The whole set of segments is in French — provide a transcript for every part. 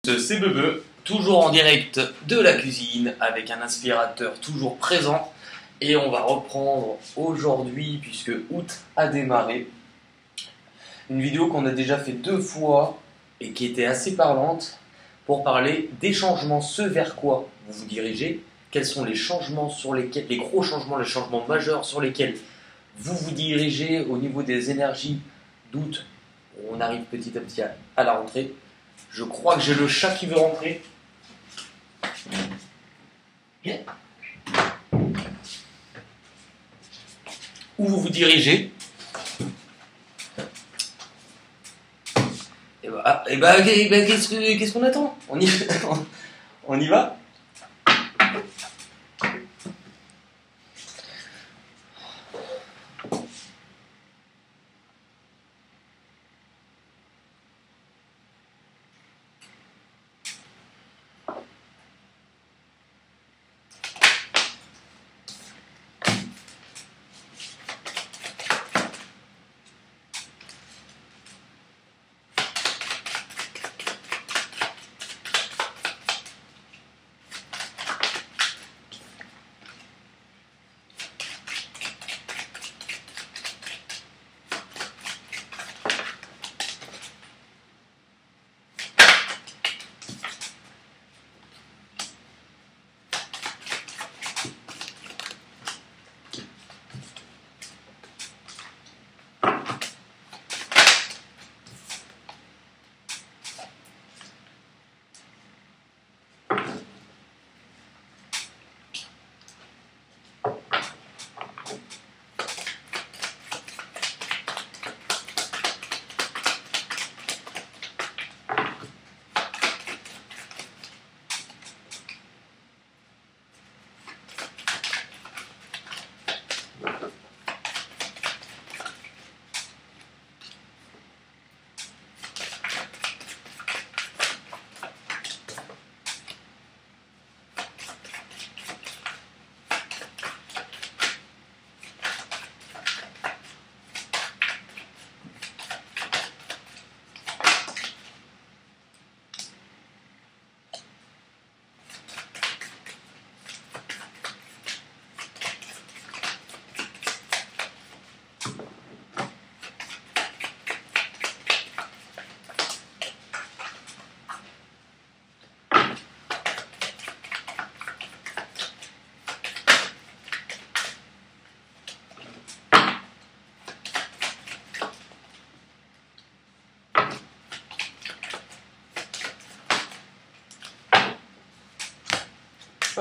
toutes, c'est Bebe, toujours en direct de la cuisine avec un aspirateur toujours présent. Et on va reprendre aujourd'hui, puisque août a démarré, une vidéo qu'on a déjà fait 2 fois et qui était assez parlante pour parler des changements, ce vers quoi vous vous dirigez, quels sont les changements sur lesquels, les gros changements, les changements majeurs sur lesquels vous vous dirigez au niveau des énergies d'août. On arrive petit à petit à la rentrée. Je crois que j'ai le chat qui veut rentrer. Où vous vous dirigez? Et bah, qu'est-ce qu'on attend? On y va?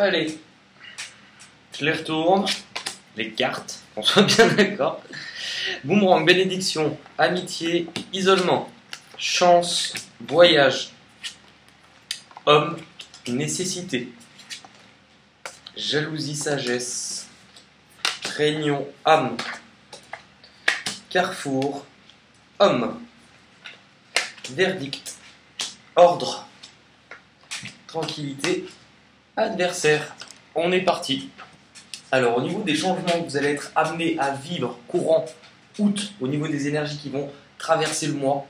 Allez, je les retourne, les cartes, on soit bien d'accord. Boomerang, bénédiction, amitié, isolement, chance, voyage, homme, nécessité, jalousie, sagesse, réunion, âme, carrefour, homme, verdict, ordre, tranquillité, adversaire. On est parti. Alors au niveau des changements que vous allez être amené à vivre courant août, au niveau des énergies qui vont traverser le mois,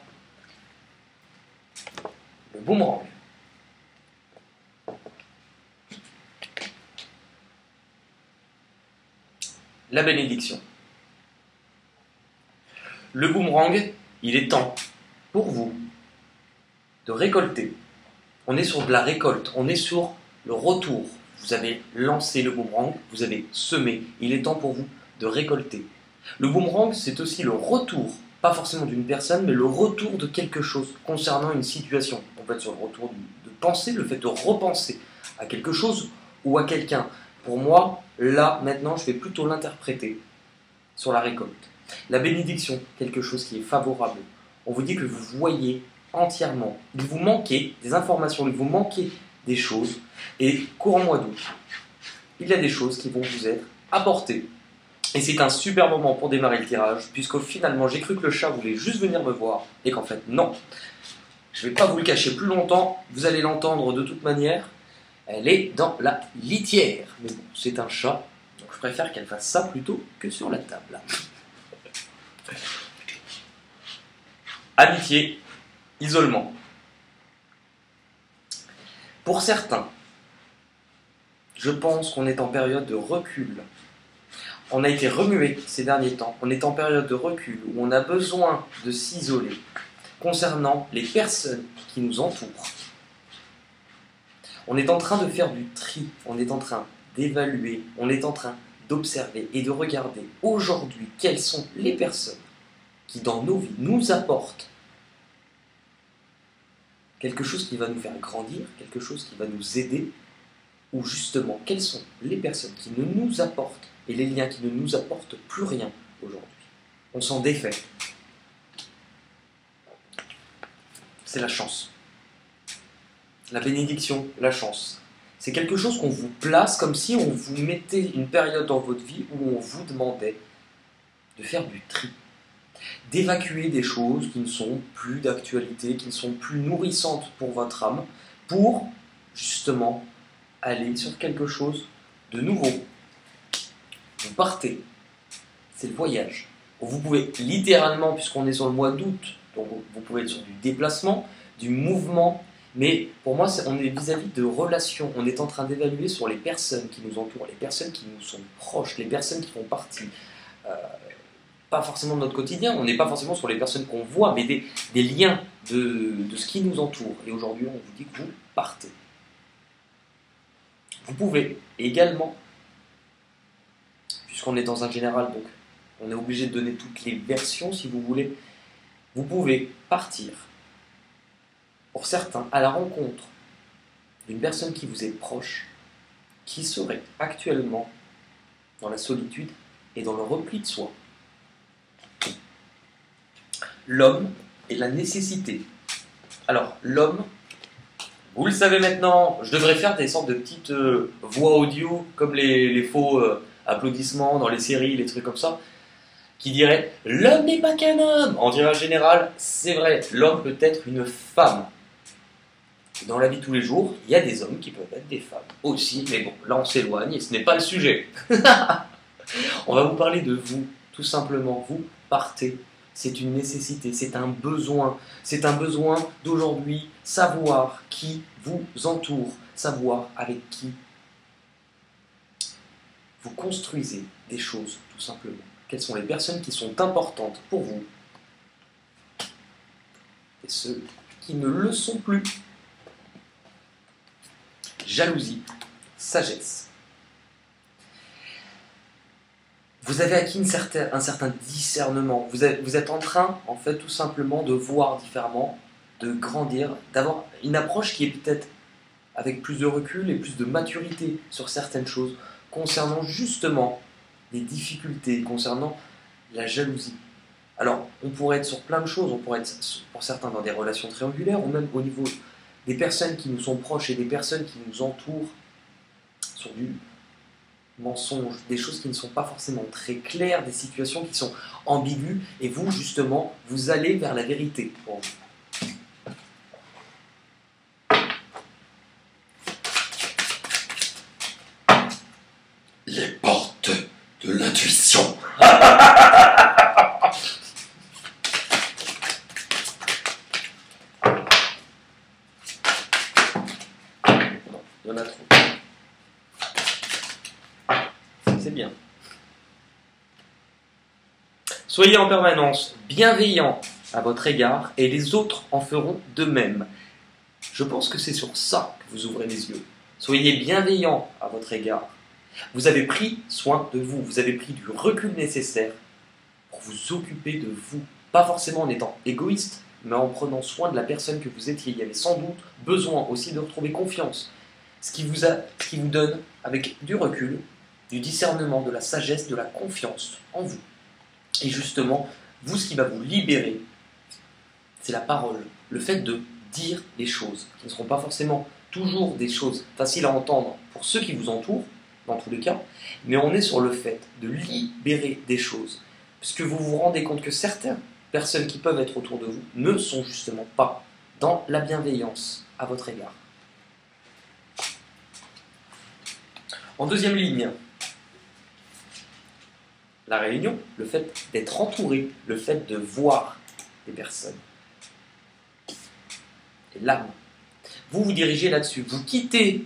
le boomerang. La bénédiction. Le boomerang, il est temps pour vous de récolter. On est sur de la récolte, on est sur le retour. Vous avez lancé le boomerang, vous avez semé, il est temps pour vous de récolter. Le boomerang, c'est aussi le retour, pas forcément d'une personne, mais le retour de quelque chose concernant une situation. On peut être sur le retour de penser, le fait de repenser à quelque chose ou à quelqu'un. Pour moi, là, maintenant, je vais plutôt l'interpréter sur la récolte. La bénédiction, quelque chose qui est favorable. On vous dit que vous voyez entièrement. Il vous manquait des informations, il vous manquait des choses, et courant mois d'août, il y a des choses qui vont vous être apportées. Et c'est un super moment pour démarrer le tirage, puisque finalement j'ai cru que le chat voulait juste venir me voir, et qu'en fait non. Je ne vais pas vous le cacher plus longtemps, vous allez l'entendre de toute manière, elle est dans la litière. Mais bon, c'est un chat, donc je préfère qu'elle fasse ça plutôt que sur la table. Amitié, isolement. Pour certains, je pense qu'on est en période de recul. On a été remué ces derniers temps. On est en période de recul où on a besoin de s'isoler concernant les personnes qui nous entourent. On est en train de faire du tri, on est en train d'évaluer, on est en train d'observer et de regarder aujourd'hui quelles sont les personnes qui dans nos vies nous apportent quelque chose qui va nous faire grandir, quelque chose qui va nous aider, ou justement quelles sont les personnes qui ne nous apportent et les liens qui ne nous apportent plus rien aujourd'hui. On s'en défait. C'est la chance. La bénédiction, la chance. C'est quelque chose qu'on vous place comme si on vous mettait une période dans votre vie où on vous demandait de faire du tri, d'évacuer des choses qui ne sont plus d'actualité, qui ne sont plus nourrissantes pour votre âme, pour justement aller sur quelque chose de nouveau. Vous partez, c'est le voyage. Vous pouvez littéralement, puisqu'on est sur le mois d'août, donc vous pouvez être sur du déplacement, du mouvement, mais pour moi, on est vis-à-vis de relations. On est en train d'évaluer sur les personnes qui nous entourent, les personnes qui nous sont proches, les personnes qui font partie, pas forcément de notre quotidien, on n'est pas forcément sur les personnes qu'on voit, mais des liens de ce qui nous entoure. Et aujourd'hui, on vous dit que vous partez. Vous pouvez également, puisqu'on est dans un général, donc on est obligé de donner toutes les versions si vous voulez, vous pouvez partir, pour certains, à la rencontre d'une personne qui vous est proche, qui serait actuellement dans la solitude et dans le repli de soi. L'homme et la nécessité. Alors, l'homme, vous le savez maintenant, je devrais faire des sortes de petites voix audio, comme les faux applaudissements dans les séries, les trucs comme ça, qui diraient « L'homme n'est pas qu'un homme !» En dirait général, c'est vrai, l'homme peut être une femme. Dans la vie de tous les jours, il y a des hommes qui peuvent être des femmes aussi, mais bon, là on s'éloigne et ce n'est pas le sujet. On va vous parler de vous, tout simplement. Vous partez, c'est une nécessité, c'est un besoin d'aujourd'hui, savoir qui vous entoure, savoir avec qui vous construisez des choses, tout simplement. Quelles sont les personnes qui sont importantes pour vous et ceux qui ne le sont plus. Jalousie, sagesse. Vous avez acquis un certain discernement. Vous êtes en train, en fait, tout simplement de voir différemment, de grandir, d'avoir une approche qui est peut-être avec plus de recul et plus de maturité sur certaines choses, concernant justement les difficultés, concernant la jalousie. Alors, on pourrait être sur plein de choses, on pourrait être pour certains dans des relations triangulaires, ou même au niveau des personnes qui nous sont proches et des personnes qui nous entourent, sur du mensonge, des choses qui ne sont pas forcément très claires, des situations qui sont ambiguës, et vous, justement, vous allez vers la vérité pour vous. Les portes de l'intuition. Il y en a trop. C'est bien. Soyez en permanence bienveillants à votre égard et les autres en feront de même. Je pense que c'est sur ça que vous ouvrez les yeux. Soyez bienveillants à votre égard. Vous avez pris soin de vous, vous avez pris du recul nécessaire pour vous occuper de vous. Pas forcément en étant égoïste, mais en prenant soin de la personne que vous étiez. Il y avait sans doute besoin aussi de retrouver confiance. Ce qui vous donne, avec du recul, du discernement, de la sagesse, de la confiance en vous. Et justement, vous, ce qui va vous libérer, c'est la parole. Le fait de dire les choses, qui ne seront pas forcément toujours des choses faciles à entendre pour ceux qui vous entourent, dans tous les cas, mais on est sur le fait de libérer des choses. Puisque vous vous rendez compte que certaines personnes qui peuvent être autour de vous ne sont justement pas dans la bienveillance à votre égard. En deuxième ligne, la réunion, le fait d'être entouré, le fait de voir des personnes. Et l'âme. vous vous dirigez là-dessus. Vous quittez,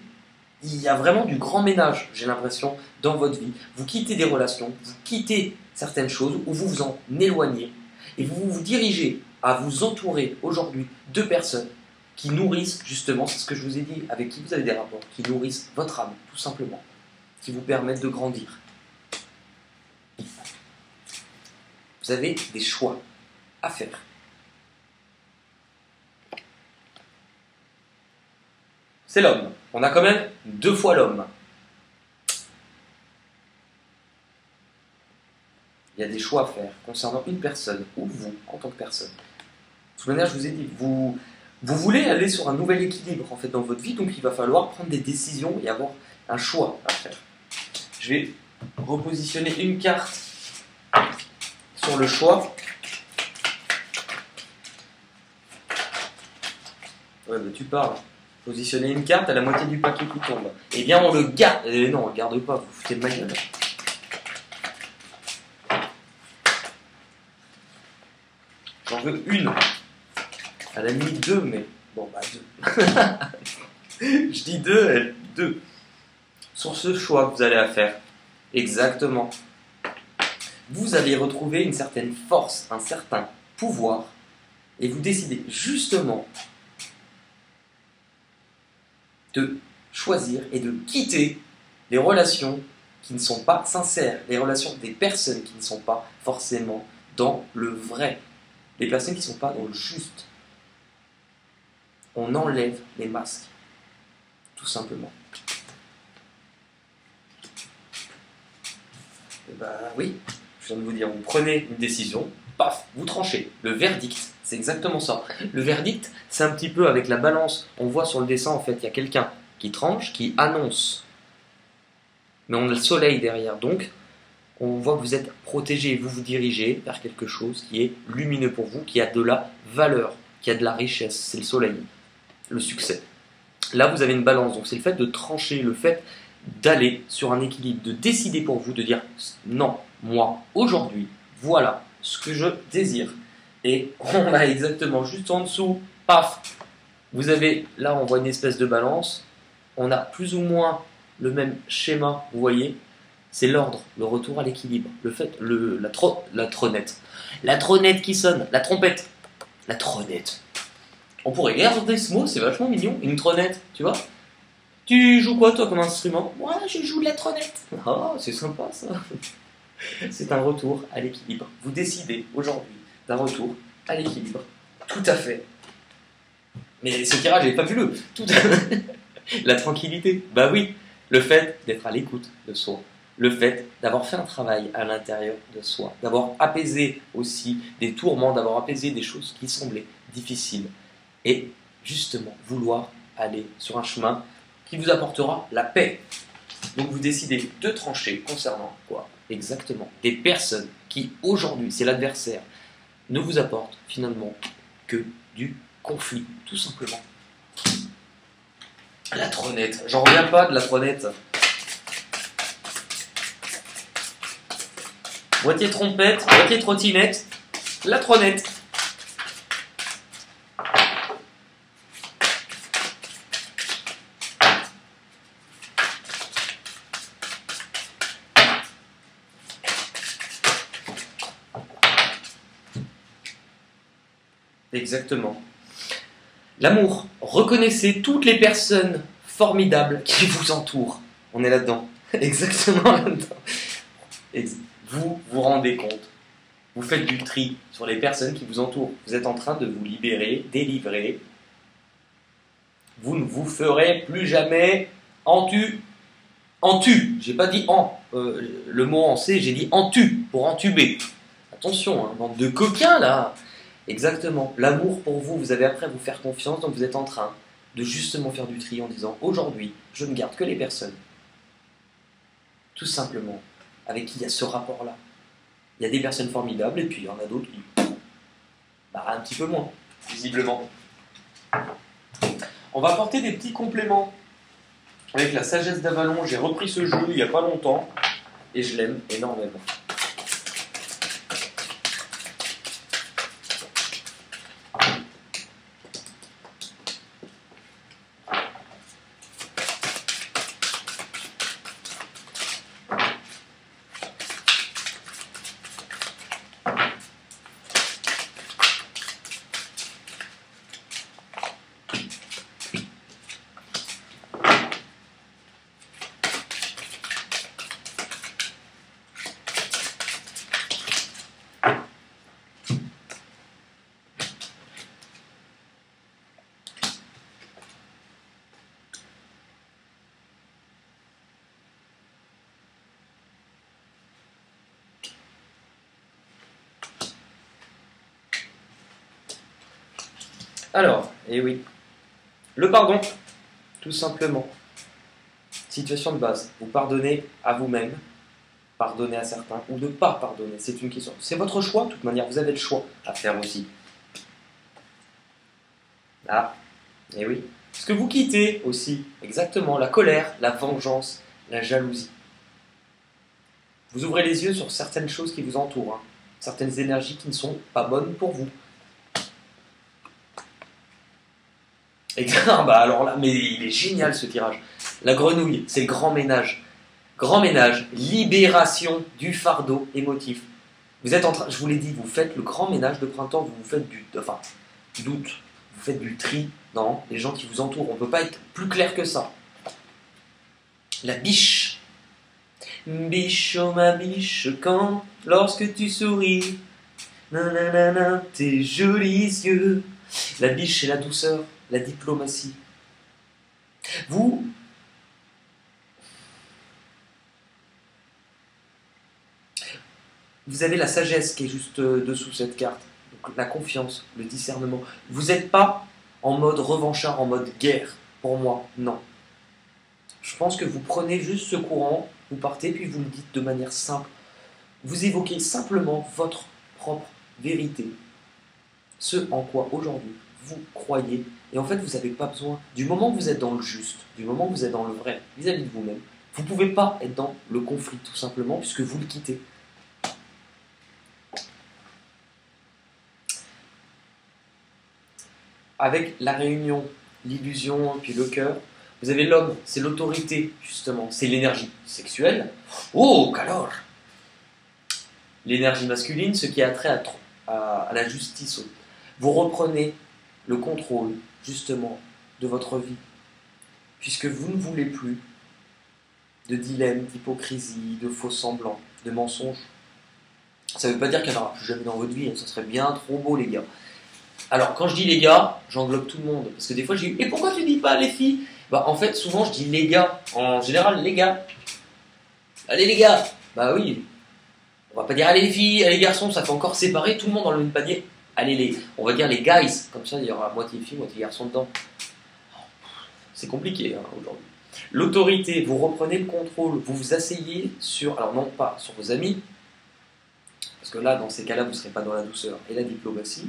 il y a vraiment du grand ménage, j'ai l'impression, dans votre vie. Vous quittez des relations, vous quittez certaines choses ou vous vous en éloignez. Et vous vous dirigez à vous entourer aujourd'hui de personnes qui nourrissent justement, c'est ce que je vous ai dit, avec qui vous avez des rapports, qui nourrissent votre âme, tout simplement, qui vous permettent de grandir. Vous avez des choix à faire. C'est l'homme. On a quand même 2 fois l'homme. Il y a des choix à faire concernant une personne, ou vous, en tant que personne. De toute manière, je vous ai dit, vous voulez aller sur un nouvel équilibre en fait, dans votre vie, donc il va falloir prendre des décisions et avoir un choix à faire. Je vais repositionner une carte sur le choix. Ouais, bah tu parles. Positionner une carte à la moitié du paquet qui tombe. Eh bien, on le garde. Non, on le garde pas, vous vous foutez de ma gueule. J'en veux une. Elle a mis 2, mais... Bon, bah 2. Je dis 2, 2. Sur ce choix que vous allez faire. Exactement. Vous allez retrouver une certaine force, un certain pouvoir, et vous décidez justement de choisir et de quitter les relations qui ne sont pas sincères, les relations des personnes qui ne sont pas forcément dans le vrai, les personnes qui ne sont pas dans le juste. On enlève les masques, tout simplement. Et ben oui, je viens de vous dire, vous prenez une décision, paf, vous tranchez. Le verdict, c'est exactement ça. Le verdict, c'est un petit peu avec la balance. On voit sur le dessin, en fait, il y a quelqu'un qui tranche, qui annonce. Mais on a le soleil derrière, donc on voit que vous êtes protégé, vous vous dirigez vers quelque chose qui est lumineux pour vous, qui a de la valeur, qui a de la richesse. C'est le soleil, le succès. Là, vous avez une balance, donc c'est le fait de trancher, le fait d'aller sur un équilibre, de décider pour vous, de dire non, moi, aujourd'hui, voilà ce que je désire. Et on a exactement juste en dessous, paf, vous avez, là on voit une espèce de balance, on a plus ou moins le même schéma, vous voyez, c'est l'ordre, le retour à l'équilibre, le fait, la tronnette qui sonne, la trompette, la tronnette. On pourrait garder ce mot, c'est vachement mignon, une tronnette, tu vois. Tu joues quoi toi comme instrument? Moi je joue de la tronnette. Ah, c'est sympa ça. C'est un retour à l'équilibre. Vous décidez aujourd'hui d'un retour à l'équilibre. Tout à fait. Mais ce tirage est fabuleux. Tout à fait. La tranquillité. Bah oui. Le fait d'être à l'écoute de soi. Le fait d'avoir fait un travail à l'intérieur de soi. D'avoir apaisé aussi des tourments, d'avoir apaisé des choses qui semblaient difficiles. Et justement, vouloir aller sur un chemin qui vous apportera la paix. Donc vous décidez de trancher concernant quoi? Exactement. Des personnes qui aujourd'hui, c'est l'adversaire, ne vous apportent finalement que du conflit, tout simplement. La tronnette, j'en reviens pas de la tronnette. Moitié trompette, moitié trottinette, la tronnette. Exactement. L'amour. Reconnaissez toutes les personnes formidables qui vous entourent. On est là-dedans. Exactement là-dedans. Vous vous rendez compte. Vous faites du tri sur les personnes qui vous entourent. Vous êtes en train de vous libérer, délivrer. Vous ne vous ferez plus jamais entu. J'ai pas dit en. Le mot en C, j'ai dit entu, pour entuber. Attention, hein, bande de coquins là. Exactement. L'amour pour vous, vous avez appris à vous faire confiance, donc vous êtes en train de justement faire du tri en disant aujourd'hui, je ne garde que les personnes, tout simplement, avec qui il y a ce rapport-là. Il y a des personnes formidables et puis il y en a d'autres qui, bah, un petit peu moins, visiblement. On va apporter des petits compléments. Avec la sagesse d'Avalon, j'ai repris ce jeu il n'y a pas longtemps et je l'aime énormément. Alors, eh oui, le pardon, tout simplement. Situation de base, vous pardonnez à vous-même, pardonner à certains ou ne pas pardonner, c'est une question. C'est votre choix, de toute manière, vous avez le choix à faire aussi. Ah, eh oui. Ce que vous quittez aussi, exactement, la colère, la vengeance, la jalousie. Vous ouvrez les yeux sur certaines choses qui vous entourent, hein, certaines énergies qui ne sont pas bonnes pour vous. Et bah alors là, mais il est génial ce tirage. La grenouille, c'est le grand ménage. Grand ménage, libération du fardeau émotif. Vous êtes en train, je vous l'ai dit, vous faites le grand ménage de printemps, vous faites du doute, vous faites du tri dans les gens qui vous entourent. On ne peut pas être plus clair que ça. La biche. Biche, oh ma biche, quand, lorsque tu souris, nanana, tes jolis yeux. La biche, c'est la douceur, la diplomatie. Vous avez la sagesse qui est juste dessous cette carte. Donc, la confiance, le discernement. Vous n'êtes pas en mode revanchard, en mode guerre. Pour moi, non. Je pense que vous prenez juste ce courant, vous partez, puis vous le dites de manière simple. Vous évoquez simplement votre propre vérité. Ce en quoi aujourd'hui vous croyez. Et en fait, vous n'avez pas besoin. Du moment que vous êtes dans le juste, du moment que vous êtes dans le vrai, vis-à-vis de vous-même, vous ne pouvez pas être dans le conflit, tout simplement, puisque vous le quittez. Avec la réunion, l'illusion, puis le cœur, vous avez l'homme, c'est l'autorité, justement, c'est l'énergie sexuelle. Oh, calor! L'énergie masculine, ce qui a trait à la justice. Vous reprenez le contrôle, justement, de votre vie, puisque vous ne voulez plus de dilemme, d'hypocrisie, de faux semblants, de mensonges. Ça ne veut pas dire qu'il n'y en aura plus jamais dans votre vie, hein, ça serait bien trop beau, les gars. Alors, quand je dis les gars, j'englobe tout le monde. Parce que des fois, j'ai eu « Et pourquoi tu dis pas les filles ?» Bah, en fait, souvent, je dis les gars. En général, les gars. Allez, les gars. Bah oui. On va pas dire « Allez, les filles, allez, les garçons », ça fait encore séparer tout le monde dans le même panier. Allez, on va dire les guys. Comme ça, il y aura moitié filles, moitié garçons dedans. C'est compliqué, hein, aujourd'hui. L'autorité, vous reprenez le contrôle. Vous vous asseyez sur... Alors, non pas sur vos amis. Parce que là, dans ces cas-là, vous ne serez pas dans la douceur et la diplomatie.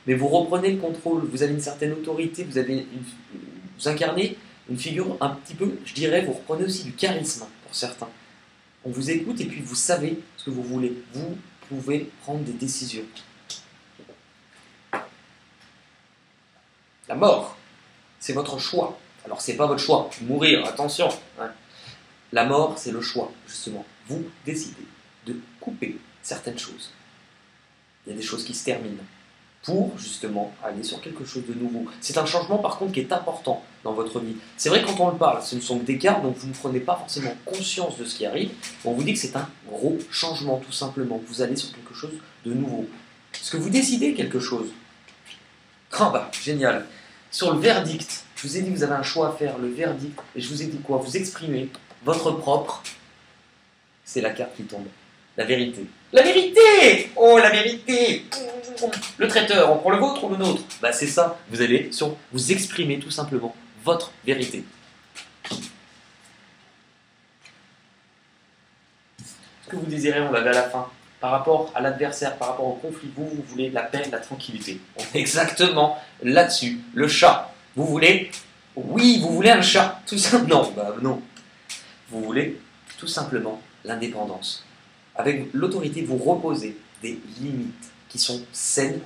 Mais vous reprenez le contrôle, vous avez une certaine autorité, vous incarnez une figure un petit peu, je dirais, vous reprenez aussi du charisme pour certains. On vous écoute et puis vous savez ce que vous voulez. Vous pouvez prendre des décisions. La mort, c'est votre choix. Alors c'est pas votre choix, mourir, attention. Hein. La mort, c'est le choix, justement. Vous décidez de couper certaines choses. Il y a des choses qui se terminent. Pour justement aller sur quelque chose de nouveau. C'est un changement par contre qui est important dans votre vie. C'est vrai que quand on le parle, ce ne sont que des cartes, donc vous ne prenez pas forcément conscience de ce qui arrive. On vous dit que c'est un gros changement tout simplement. Vous allez sur quelque chose de nouveau. Est-ce que vous décidez quelque chose? Ah bah, génial. Sur le verdict, je vous ai dit que vous avez un choix à faire, le verdict, et je vous ai dit quoi? Vous exprimez votre propre... C'est la carte qui tombe. La vérité. La vérité! Oh, la vérité! Le traiteur, on prend le vôtre ou le nôtre? Bah c'est ça, vous allez vous exprimer tout simplement votre vérité. Ce que vous désirez, on l'avait à la fin. Par rapport à l'adversaire, par rapport au conflit, vous voulez la paix, la tranquillité. On est exactement là-dessus. Le chat, vous voulez... Oui, vous voulez un chat, tout simplement. Non, bah non. Vous voulez tout simplement l'indépendance. Avec l'autorité, vous reposez des limites qui sont saines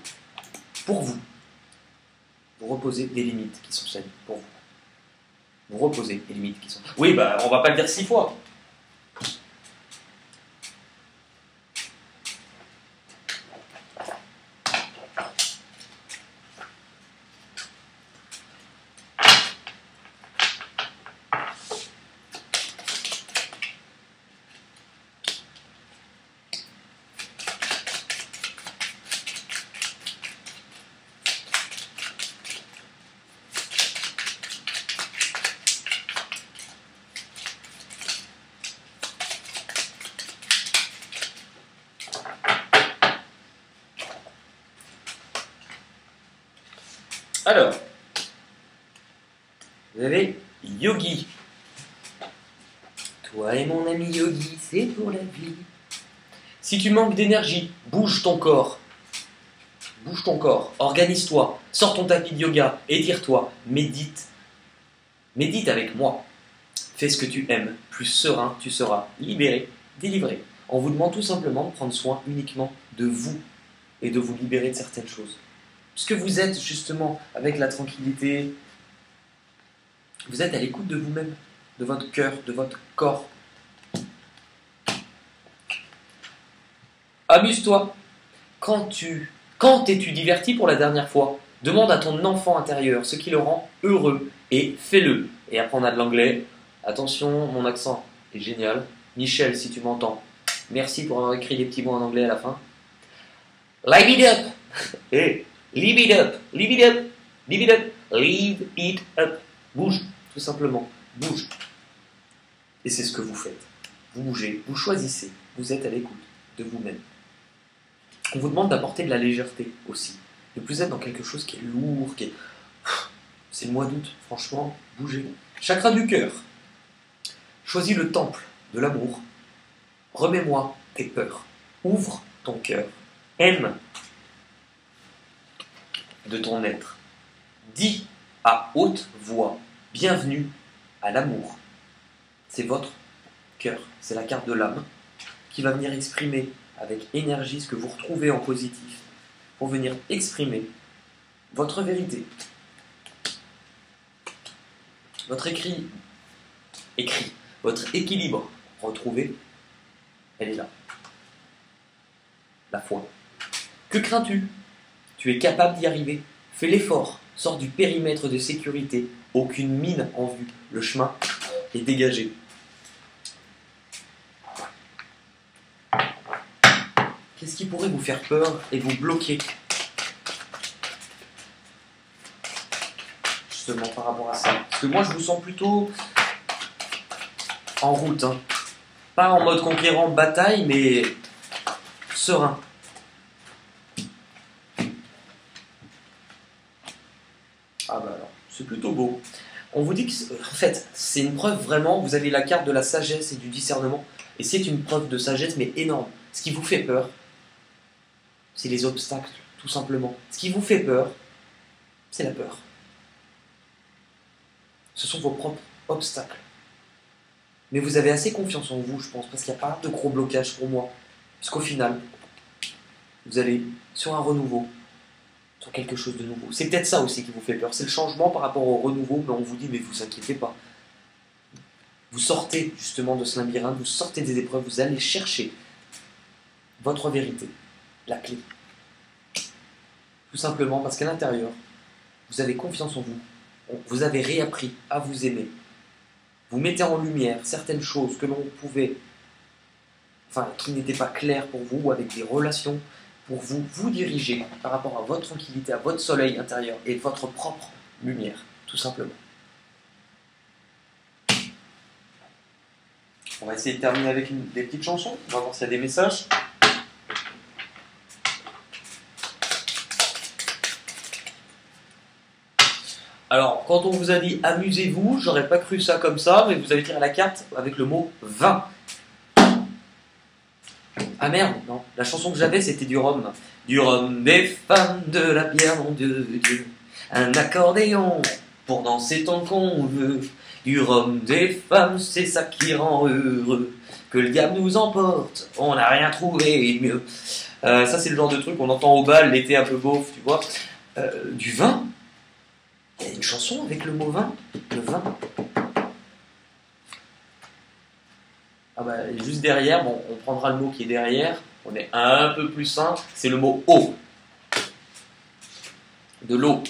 pour vous. Vous reposez des limites qui sont saines pour vous. Vous reposez des limites qui sont... Oui, bah, on va pas le dire 6 fois. Alors, vous avez Yogi. Toi et mon ami Yogi, c'est pour la vie. Si tu manques d'énergie, bouge ton corps. Bouge ton corps, organise-toi, sors ton tapis de yoga, étire-toi, médite. Médite avec moi. Fais ce que tu aimes. Plus serein, tu seras libéré, délivré. On vous demande tout simplement de prendre soin uniquement de vous et de vous libérer de certaines choses. Puisque vous êtes justement avec la tranquillité, vous êtes à l'écoute de vous-même, de votre cœur, de votre corps. Amuse-toi. Quand t'es-tu diverti pour la dernière fois? Demande à ton enfant intérieur ce qui le rend heureux et fais-le. Et après on a de l'anglais. Attention, mon accent est génial. Michel, si tu m'entends, merci pour avoir écrit des petits mots en anglais à la fin. Live it up. Hey, live it up. Live it up. Live it up. Live it up. Bouge, tout simplement. Bouge. Et c'est ce que vous faites. Vous bougez, vous choisissez. Vous êtes à l'écoute de vous-même. On vous demande d'apporter de la légèreté aussi. Ne plus être dans quelque chose qui est lourd, qui est... C'est le mois d'août, franchement, bougez. Chakra du cœur. Choisis le temple de l'amour. Remets-moi tes peurs. Ouvre ton cœur. Aime de ton être. Dis à haute voix, bienvenue à l'amour. C'est votre cœur, c'est la carte de l'âme qui va venir exprimer avec énergie ce que vous retrouvez en positif pour venir exprimer votre vérité. Votre votre équilibre retrouvé, elle est là. La foi. Que crains-tu? Tu es capable d'y arriver. Fais l'effort. Sors du périmètre de sécurité. Aucune mine en vue. Le chemin est dégagé. Qu'est-ce qui pourrait vous faire peur et vous bloquer? Justement par rapport à ça. Parce que moi je vous sens plutôt en route. Hein. Pas en mode conquérant bataille, mais serein. Ah bah alors, c'est plutôt beau. On vous dit que, en fait, c'est une preuve vraiment, vous avez la carte de la sagesse et du discernement, et c'est une preuve de sagesse, mais énorme. Ce qui vous fait peur, c'est les obstacles, tout simplement. Ce qui vous fait peur, c'est la peur. Ce sont vos propres obstacles. Mais vous avez assez confiance en vous, je pense, parce qu'il n'y a pas de gros blocage pour moi. Parce qu'au final, vous allez sur un renouveau, sur quelque chose de nouveau. C'est peut-être ça aussi qui vous fait peur. C'est le changement par rapport au renouveau, mais on vous dit, mais vous inquiétez pas. Vous sortez justement de ce labyrinthe, vous sortez des épreuves, vous allez chercher votre vérité, la clé. Tout simplement parce qu'à l'intérieur, vous avez confiance en vous. Vous avez réappris à vous aimer. Vous mettez en lumière certaines choses que l'on pouvait, qui n'étaient pas claires pour vous, ou avec des relations, pour vous diriger par rapport à votre tranquillité, à votre soleil intérieur et votre propre lumière, tout simplement. On va essayer de terminer avec des petites chansons. On va voir s'il y a des messages. Alors, quand on vous a dit amusez-vous, j'aurais pas cru ça comme ça, mais vous avez tiré la carte avec le mot vin. Ah merde, non, la chanson que j'avais c'était du rhum. Du rhum, des femmes, de la bière, mon Dieu, Dieu. Un accordéon pour danser tant qu'on veut. Du rhum, des femmes, c'est ça qui rend heureux. Que le diable nous emporte, on n'a rien trouvé de mieux. Ça c'est le genre de truc qu'on entend au bal, l'été un peu beauf, tu vois. Du vin. Il y a une chanson avec le mot vin. Le vin. Ah bah, juste derrière, bon, on prendra le mot qui est derrière. On est un peu plus simple. C'est le mot eau. De l'eau.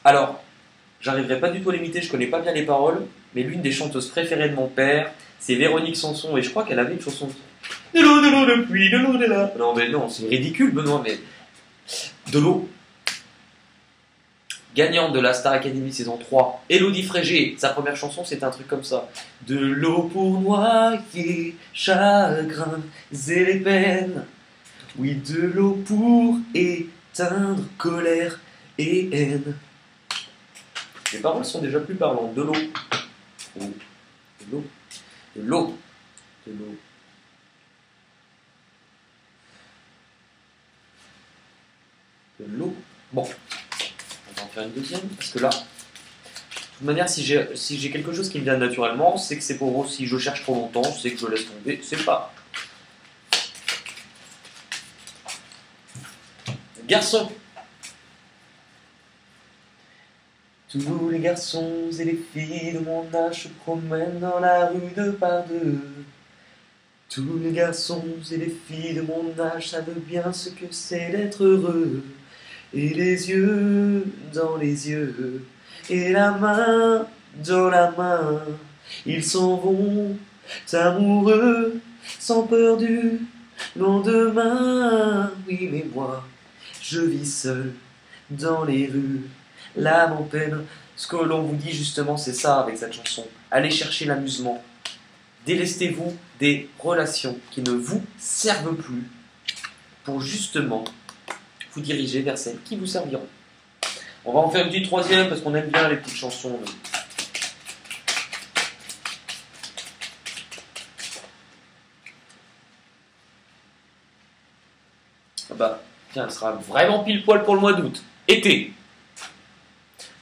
Alors, j'arriverai pas du tout à l'imiter, je connais pas bien les paroles. Mais l'une des chanteuses préférées de mon père, c'est Véronique Sanson. Et je crois qu'elle avait une chanson. De l'eau, de pluie, de l'eau, de la. Non, mais non, c'est ridicule, Benoît, mais. De l'eau. Gagnante de la Star Academy saison 3, Élodie Frégé, sa première chanson c'est un truc comme ça. De l'eau pour noyer chagrins et les peines, oui de l'eau pour éteindre colère et N. Les paroles sont déjà plus parlantes. De l'eau. De l'eau. De l'eau. De l'eau. De l'eau. Bon. On va en faire une deuxième. Parce que là, de toute manière, si j'ai quelque chose qui me vient naturellement, c'est que c'est pour vous. Si je cherche trop longtemps, c'est que je laisse tomber. C'est pas. Garçon. Tous les garçons et les filles de mon âge se promènent dans la rue deux par deux. Tous les garçons et les filles de mon âge savent bien ce que c'est d'être heureux. Et les yeux dans les yeux, et la main dans la main, ils s'en vont amoureux, sans peur du lendemain. Oui, mais moi, je vis seul dans les rues, l'âme en peine. Ce que l'on vous dit justement, c'est ça avec cette chanson. Allez chercher l'amusement. Délestez-vous des relations qui ne vous servent plus pour justement vous diriger vers celles qui vous serviront. On va en faire une petite troisième parce qu'on aime bien les petites chansons. Ah bah, tiens, elle sera vraiment pile poil pour le mois d'août. Été.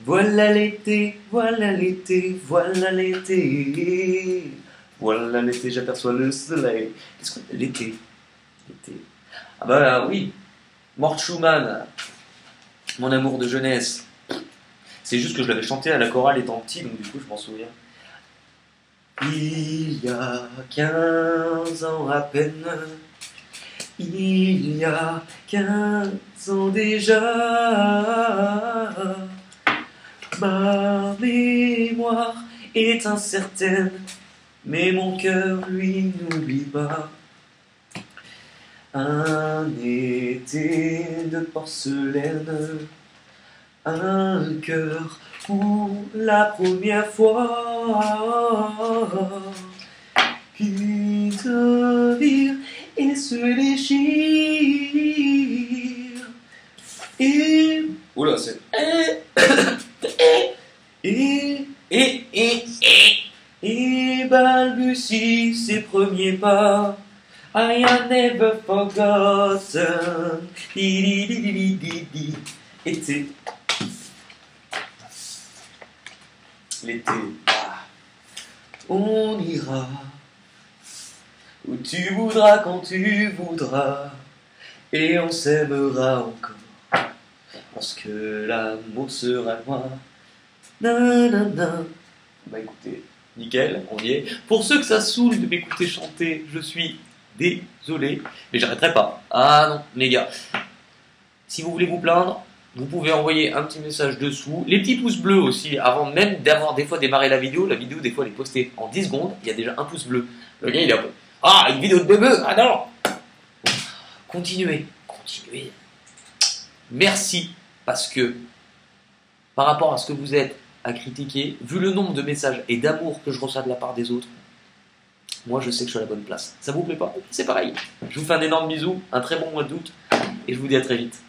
Voilà l'été, voilà l'été, voilà l'été. Voilà l'été, j'aperçois le soleil. Qu'est-ce que l'été? L'été. Ah bah oui, Mort Schumann, mon amour de jeunesse. C'est juste que je l'avais chanté à la chorale étant petit, donc du coup je m'en souviens. Il y a 15 ans à peine, il y a 15 ans déjà, ma mémoire est incertaine, mais mon cœur, lui, n'oublie pas. Un été de porcelaine, un cœur pour la première fois, qui te vire et se déchire. Et... Oula, c'est... Et balbutie ses premiers pas. I have never forgotten. Été. L'été. Ah. On ira où tu voudras quand tu voudras. Et on s'aimera encore. Parce que l'amour sera loin. Nanana. Bah écoutez, nickel, on y est. Pour ceux que ça saoule de m'écouter chanter, je suis désolé, mais j'arrêterai pas. Ah non, les gars. Si vous voulez vous plaindre, vous pouvez envoyer un petit message dessous. Les petits pouces bleus aussi, avant même d'avoir des fois démarré la vidéo des fois elle est postée en 10 secondes, il y a déjà un pouce bleu. Le gars il a... Ah, une vidéo de bébé. Ah non. Continuez, continuez. Merci, parce que par rapport à ce que vous êtes à critiquer, vu le nombre de messages et d'amour que je reçois de la part des autres, moi je sais que je suis à la bonne place. Ça vous plaît pas? C'est pareil. Je vous fais un énorme bisou, un très bon mois d'août, et je vous dis à très vite.